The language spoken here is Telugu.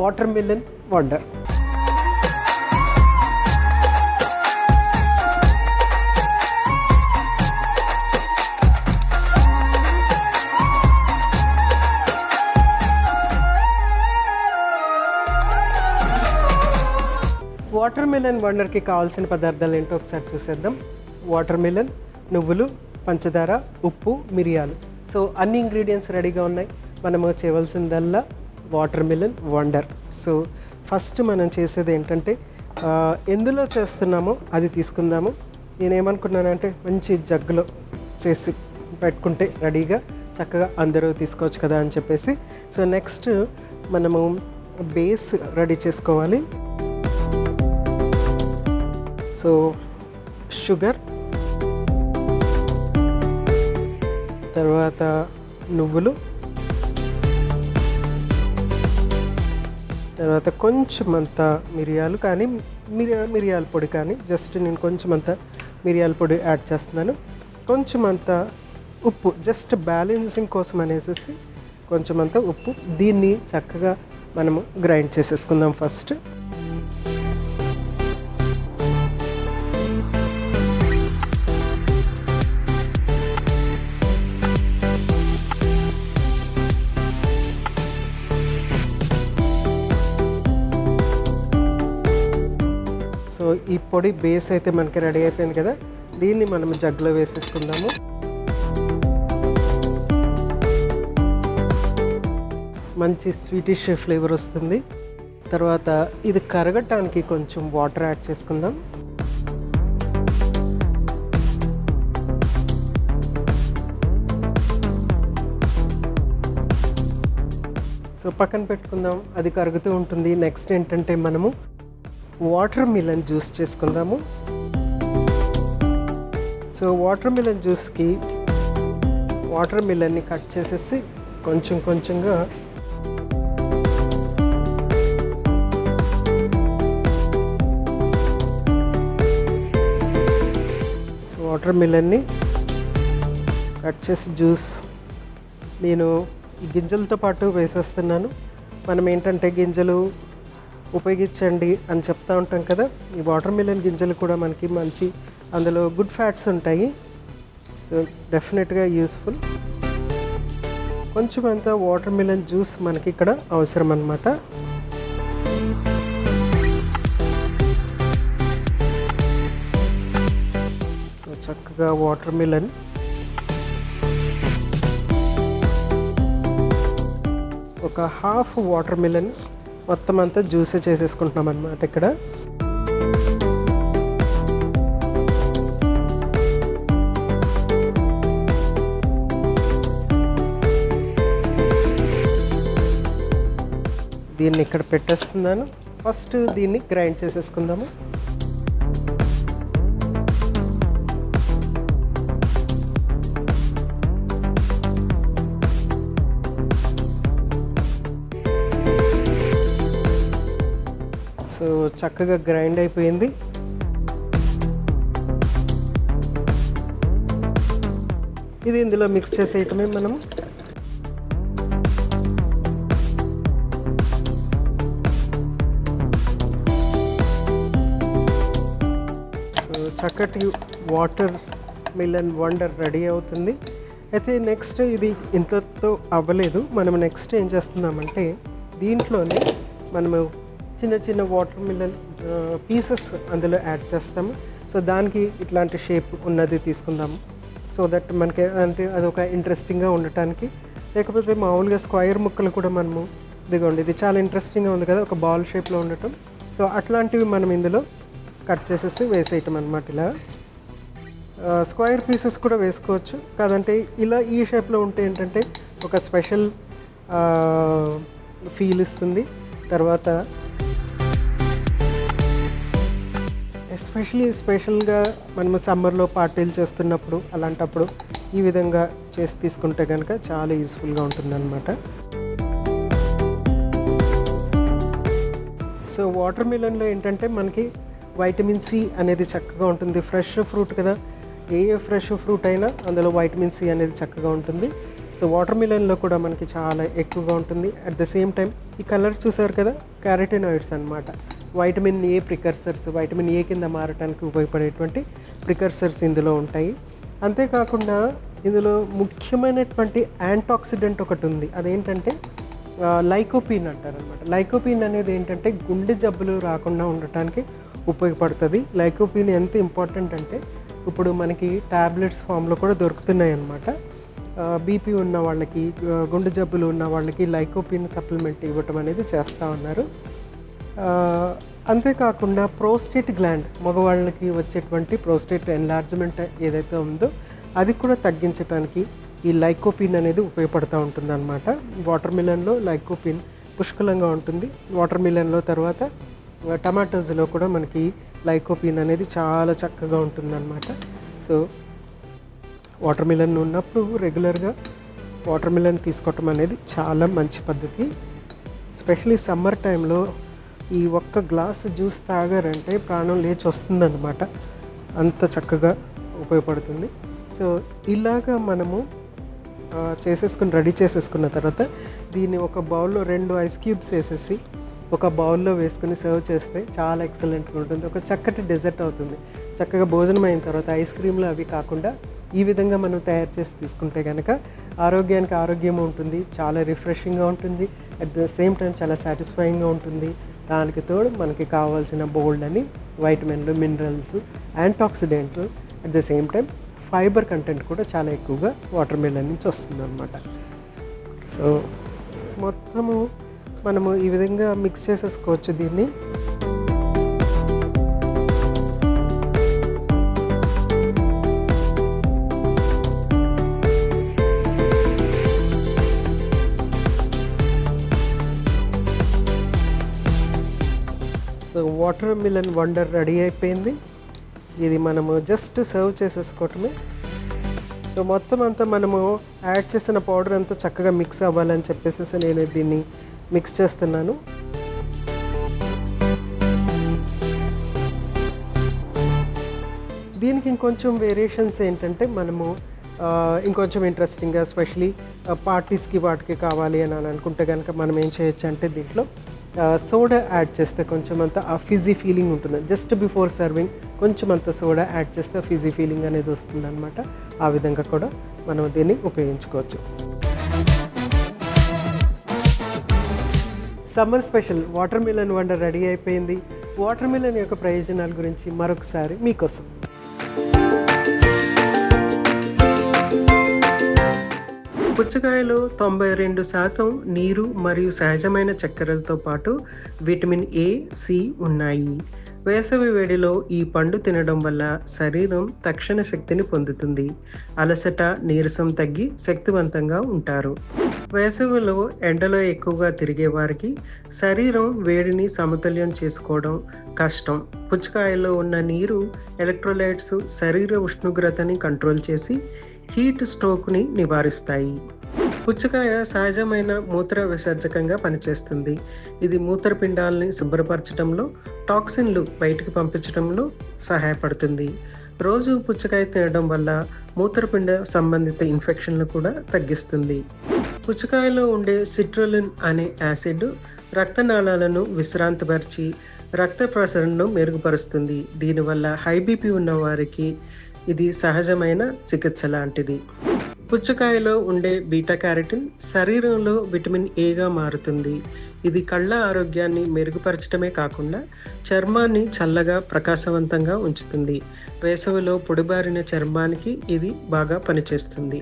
Water melon wonder. Watermelon వండర్కి కావాల్సిన పదార్థాలు ఏంటో ఒకసారి చూసేద్దాం. వాటర్ మిలన్, నువ్వులు, పంచదార, ఉప్పు, మిరియాలు. సో అన్ని ఇంగ్రీడియంట్స్ రెడీగా ఉన్నాయి. మనము చేయవలసిందల్లా water melon wonder. So first మనం చేసేది ఏంటంటే ఎందులో చేస్తున్నామో అది తీసుకుందాము. నేనేమనుకున్నానంటే మంచి జగ్గులో చేసి పెట్టుకుంటే రెడీగా చక్కగా అందరూ తీసుకోవచ్చు కదా అని చెప్పేసి. సో నెక్స్ట్ మనము బేస్ రెడీ చేసుకోవాలి. సో షుగర్, తర్వాత నువ్వులు, తర్వాత కొంచెం అంత మిరియాలు కానీ మిరియాల పొడి కానీ జస్ట్ నేను కొంచెం అంత మిరియాల పొడి యాడ్ చేస్తున్నాను. కొంచెం అంత ఉప్పు జస్ట్ బ్యాలెన్సింగ్ కోసం అనేసి కొంచెం అంత ఉప్పు. దీన్ని చక్కగా మనము గ్రైండ్ చేసేసుకుందాం ఫస్ట్. సో ఈ పొడి బేస్ అయితే మనకి రెడీ అయిపోయింది కదా, దీన్ని మనం జగ్లో వేసేసుకుందాము. మంచి స్వీటిష్ ఫ్లేవర్ వస్తుంది. తర్వాత ఇది కరగటానికి కొంచెం వాటర్ యాడ్ చేసుకుందాం. సో పక్కన పెట్టుకుందాం, అది కరుగుతూ ఉంటుంది. నెక్స్ట్ ఏంటంటే మనము వాటర్ మిలన్ జ్యూస్ చేసుకుందాము. సో వాటర్ మిలన్ జ్యూస్కి వాటర్ మిలన్ని కట్ చేసేసి కొంచెం కొంచెంగా సో వాటర్ మిలన్ని కట్ చేసి జ్యూస్ నేను గింజలతో పాటు వేసేస్తున్నాను. మనం ఏంటంటే గింజలు ఉపయోగించండి అని చెప్తూ ఉంటాం కదా, ఈ వాటర్ మిలన్ గింజలు కూడా మనకి మంచి అందులో గుడ్ ఫ్యాట్స్ ఉంటాయి. సో డెఫినెట్గా యూస్ఫుల్. కొంచెం అంత వాటర్ మిలన్ జ్యూస్ మనకి ఇక్కడ అవసరం అన్నమాట. సో చక్కగా వాటర్ మిలన్ ఒక హాఫ్ వాటర్ మిలన్ మొత్తం అంతా జ్యూసే చేసేసుకుంటున్నాం అన్నమాట ఇక్కడ. దీన్ని ఇక్కడ పెట్టేస్తున్నాను. ఫస్ట్ దీన్ని గ్రైండ్ చేసేసుకుందాము. సో చక్కగా గ్రైండ్ అయిపోయింది. ఇది ఇందులో మిక్స్ చేసేయటమే మనము. సో చక్కటి వాటర్ మిలన్ వండర్ రెడీ అవుతుంది. అయితే నెక్స్ట్ ఇది ఇంతతో అవ్వలేదు. మనం నెక్స్ట్ ఏం చేస్తున్నామంటే దీంట్లోనే మనము చిన్న చిన్న వాటర్ మిలన్ పీసెస్ అందులో యాడ్ చేస్తాము. సో దానికి ఇట్లాంటి షేప్ ఉన్నది తీసుకుందాము. సో దట్ మనకి అంటే అదొక ఇంట్రెస్టింగ్గా ఉండటానికి. లేకపోతే మామూలుగా స్క్వైర్ ముక్కలు కూడా మనము ఇదిగోండి, ఇది చాలా ఇంట్రెస్టింగ్గా ఉంది కదా, ఒక బాల్ షేప్లో ఉండటం. సో అట్లాంటివి మనం ఇందులో కట్ చేసేసి వేసేయటం అన్నమాట. ఇలా స్క్వైర్ పీసెస్ కూడా వేసుకోవచ్చు, కాదంటే ఇలా ఈ షేప్లో ఉంటే ఏంటంటే ఒక స్పెషల్ ఫీల్ ఇస్తుంది. తర్వాత స్పెషల్గా మనము సమ్మర్లో పార్టీలు చేస్తున్నప్పుడు అలాంటప్పుడు ఈ విధంగా చేసి తీసుకుంటే కనుక చాలా యూస్ఫుల్గా ఉంటుందన్నమాట. సో వాటర్ మిలన్లో ఏంటంటే మనకి వైటమిన్ సి అనేది చక్కగా ఉంటుంది. ఫ్రెష్ ఫ్రూట్ కదా, ఏ ఫ్రెష్ ఫ్రూట్ అయినా అందులో వైటమిన్ సి అనేది చక్కగా ఉంటుంది. సో వాటర్ మిలన్లో కూడా మనకి చాలా ఎక్కువగా ఉంటుంది. అట్ ద సేమ్ టైం ఈ కలర్ చూసారు కదా, క్యారటినాయిడ్స్ అనమాట. వైటమిన్ ఏ ప్రికర్సర్స్, వైటమిన్ ఏ కింద మారటానికి ఉపయోగపడేటువంటి ప్రికర్సర్స్ ఇందులో ఉంటాయి. అంతేకాకుండా ఇందులో ముఖ్యమైనటువంటి యాంటాక్సిడెంట్ ఒకటి ఉంది. అదేంటంటే లైకోపీన్ అంటారనమాట. లైకోపీన్ అనేది ఏంటంటే గుండె జబ్బులు రాకుండా ఉండటానికి ఉపయోగపడుతుంది. లైకోపీన్ ఎంత ఇంపార్టెంట్ అంటే ఇప్పుడు మనకి ట్యాబ్లెట్స్ ఫామ్లో కూడా దొరుకుతున్నాయి అన్నమాట. బీపీ ఉన్న వాళ్ళకి, గుండె జబ్బులు ఉన్న వాళ్ళకి లైకోపీన్ సప్లిమెంట్ ఇవ్వటం అనేది చేస్తూ ఉన్నారు. అంతేకాకుండా ప్రోస్టేట్ గ్లాండ్, మగవాళ్ళకి వచ్చేటువంటి ప్రోస్టేట్ ఎన్లార్జ్మెంట్ ఏదైతే ఉందో అది కూడా తగ్గించడానికి ఈ లైకోపీన్ అనేది ఉపయోగపడుతూ ఉంటుంది అన్నమాట. వాటర్ మిలన్లో లైకోపీన్ పుష్కలంగా ఉంటుంది. వాటర్ మిలన్లో తర్వాత టమాటోస్లో కూడా మనకి లైకోపీన్ అనేది చాలా చక్కగా ఉంటుందన్నమాట. సో వాటర్ మిలన్ ఉన్నప్పుడు రెగ్యులర్గా వాటర్ మిలన్ తీసుకోవటం అనేది చాలా మంచి పద్ధతి. ఎస్పెషలీ సమ్మర్ టైంలో ఈ ఒక్క గ్లాసు జ్యూస్ తాగారంటే ప్రాణం లేచి వస్తుందన్నమాట. అంత చక్కగా ఉపయోగపడుతుంది. సో ఇలాగా మనము రెడీ చేసేసుకున్న తర్వాత దీన్ని ఒక బౌల్లో 2 ఐస్ క్యూబ్స్ వేసేసి ఒక బౌల్లో వేసుకుని సర్వ్ చేస్తే చాలా ఎక్సలెంట్గా ఉంటుంది. ఒక చక్కటి డెజర్ట్ అవుతుంది. చక్కగా భోజనం అయిన తర్వాత ఐస్ క్రీమ్లు అవి కాకుండా ఈ విధంగా మనం తయారు చేసి తీసుకుంటే కనుక ఆరోగ్యానికి ఆరోగ్యం ఉంటుంది, చాలా రిఫ్రెషింగ్గా ఉంటుంది, అట్ ద సేమ్ టైం చాలా సాటిస్ఫైయింగ్గా ఉంటుంది. దానికి తోడు మనకి కావాల్సిన బోల్డ్ అని వైటమిన్లు, మినరల్స్, యాంటాక్సిడెంట్లు, at the same time fibre content కూడా చాలా ఎక్కువగా వాటర్ మిలన్ నుంచి వస్తుందన్నమాట. సో మొత్తము మనము ఈ విధంగా మిక్స్ చేసేసుకోవచ్చు దీన్ని. So watermelon wonder ready అయిపోయింది. ఇది మనము జస్ట్ సర్వ్ చేసేసుకోవటమే. సో మొత్తం అంతా మనము యాడ్ చేసిన పౌడర్ అంతా చక్కగా మిక్స్ అవ్వాలని చెప్పేసి నేను దీన్ని మిక్స్ చేస్తున్నాను. దీనికి ఇంకొంచెం వేరియేషన్స్ ఏంటంటే మనము ఇంకొంచెం ఇంట్రెస్టింగ్గా ఎస్పెషలీ పార్టీస్కి వాటికి కావాలి అని అనుకుంటే కనుక మనం ఏం చేయొచ్చు అంటే దీంట్లో సోడా యాడ్ చేస్తే కొంచెం అంత ఆ ఫిజీ ఫీలింగ్ ఉంటుంది. జస్ట్ బిఫోర్ సర్వింగ్ కొంచెం అంత సోడా యాడ్ చేస్తే ఫిజీ ఫీలింగ్ అనేది వస్తుంది అనమాట. ఆ విధంగా కూడా మనం దీన్ని ఉపయోగించుకోవచ్చు. Summer special water melon wonder ready అయిపోయింది. వాటర్ మిలన్ యొక్క ప్రయోజనాల గురించి మరొకసారి మీకోసం. పుచ్చకాయలో 92% నీరు మరియు సహజమైన చక్కెరలతో పాటు విటమిన్ ఏ, సి ఉన్నాయి. వేసవి వేడిలో ఈ పండు తినడం వల్ల శరీరం తక్షణ శక్తిని పొందుతుంది. అలసట, నీరసం తగ్గి శక్తివంతంగా ఉంటారు. వేసవిలో ఎండలో ఎక్కువగా తిరిగే వారికి శరీరం వేడిని సమతుల్యం చేసుకోవడం కష్టం. పుచ్చకాయలో ఉన్న నీరు, ఎలక్ట్రోలైట్స్ శరీర ఉష్ణోగ్రతని కంట్రోల్ చేసి హీట్ స్ట్రోక్ని నివారిస్తాయి. పుచ్చకాయ సహజమైన మూత్ర విసర్జకంగా పనిచేస్తుంది. ఇది మూత్రపిండాలని శుభ్రపరచడంలో, టాక్సిన్లు బయటకు పంపించడంలో సహాయపడుతుంది. రోజు పుచ్చకాయ తినడం వల్ల మూత్రపిండ సంబంధిత ఇన్ఫెక్షన్లు కూడా తగ్గిస్తుంది. పుచ్చకాయలో ఉండే సిట్రులిన్ అనే యాసిడ్ రక్తనాళాలను విశ్రాంతిపరిచి రక్త ప్రసరణను మెరుగుపరుస్తుంది. దీనివల్ల హై బీపీ ఉన్న వారికి ఇది సహజమైన చికిత్స లాంటిది. పుచ్చకాయలో ఉండే బీటా క్యారటిన్ శరీరంలో విటమిన్ ఏగా మారుతుంది. ఇది కళ్ళ ఆరోగ్యాన్ని మెరుగుపరచడమే కాకుండా చర్మాన్ని చల్లగా ప్రకాశవంతంగా ఉంచుతుంది. వేసవిలో పొడిబారిన చర్మానికి ఇది బాగా పనిచేస్తుంది.